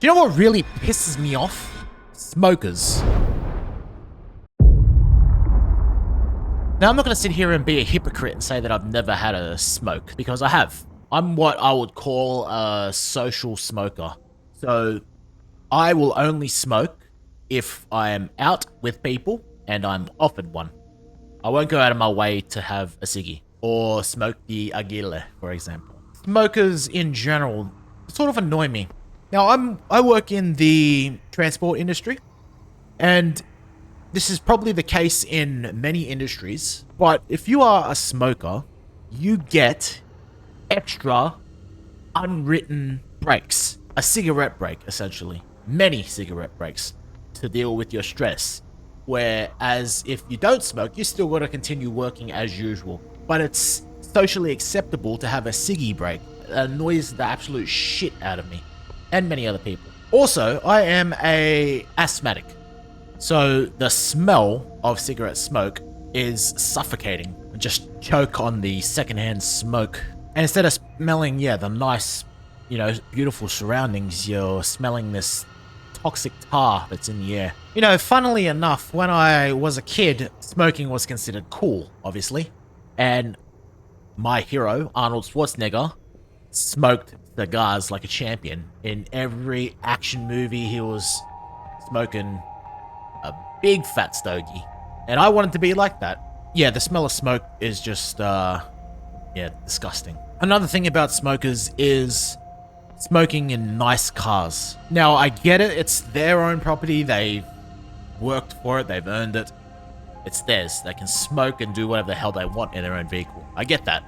Do you know what really pisses me off? Smokers. Now, I'm not going to sit here and be a hypocrite and say that I've never had a smoke, because I have. I'm what I would call a social smoker. So, I will only smoke if I am out with people and I'm offered one. I won't go out of my way to have a ciggy or smoke the agile, for example. Smokers in general sort of annoy me. Now, I work in the transport industry, and this is probably the case in many industries, but if you are a smoker, you get extra unwritten breaks. A cigarette break, essentially. Many cigarette breaks to deal with your stress. Whereas if you don't smoke, you still got to continue working as usual. But it's socially acceptable to have a ciggy break. It annoys the absolute shit out of me. And many other people. Also, I am a asthmatic. So the smell of cigarette smoke is suffocating. I just choke on the secondhand smoke. And instead of smelling, the nice, beautiful surroundings, you're smelling this toxic tar that's in the air. Funnily enough, when I was a kid, smoking was considered cool, obviously. And my hero, Arnold Schwarzenegger, smoked cigars like a champion. In every action movie, he was smoking a big fat stogie. And I wanted to be like that. Yeah, the smell of smoke is just, disgusting. Another thing about smokers is smoking in nice cars. Now, I get it. It's their own property. They've worked for it. They've earned it. It's theirs. They can smoke and do whatever the hell they want in their own vehicle. I get that.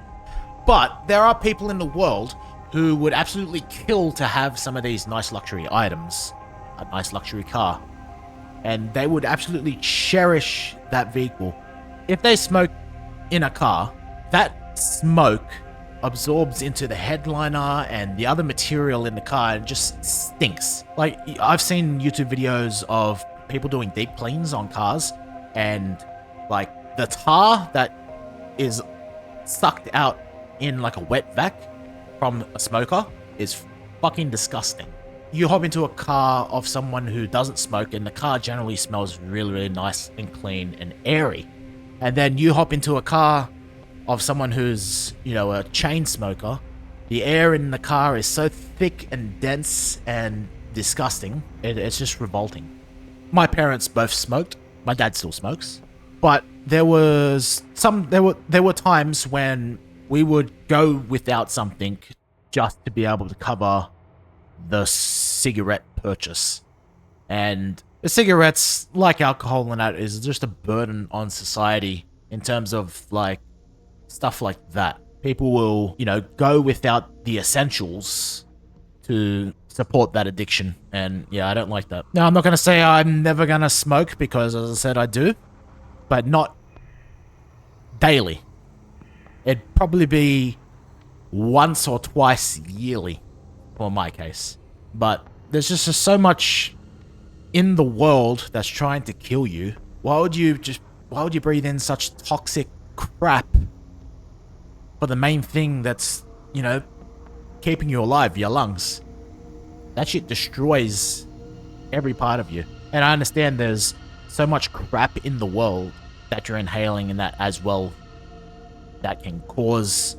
But there are people in the world who would absolutely kill to have some of these nice luxury items. A nice luxury car. And they would absolutely cherish that vehicle. If they smoke in a car, that smoke absorbs into the headliner and the other material in the car and just stinks. Like, I've seen YouTube videos of people doing deep cleans on cars, and like the tar that is sucked out in like a wet vac from a smoker is fucking disgusting. You hop into a car of someone who doesn't smoke, and the car generally smells really, really nice and clean and airy. And then you hop into a car of someone who's, a chain smoker. The air in the car is so thick and dense and disgusting. It's just revolting. My parents both smoked. My dad still smokes. But there were times when we would go without something just to be able to cover the cigarette purchase. And the cigarettes, like alcohol and that, is just a burden on society in terms of stuff like that. People will, go without the essentials to support that addiction. And I don't like that. Now, I'm not going to say I'm never going to smoke, because as I said, I do, but not daily. It'd probably be once or twice yearly for my case. But there's just so much in the world that's trying to kill you. Why would you breathe in such toxic crap for the main thing that's, keeping you alive, your lungs? That shit destroys every part of you. And I understand there's so much crap in the world that you're inhaling and that as well that can cause,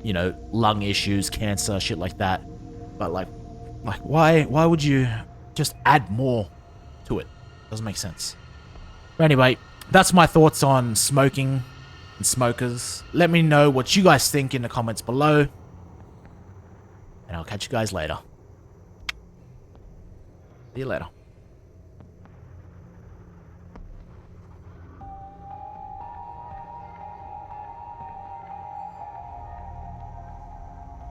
lung issues, cancer, shit like that. But why would you just add more to it? Doesn't make sense. But anyway, that's my thoughts on smoking and smokers. Let me know what you guys think in the comments below. And I'll catch you guys later. See you later.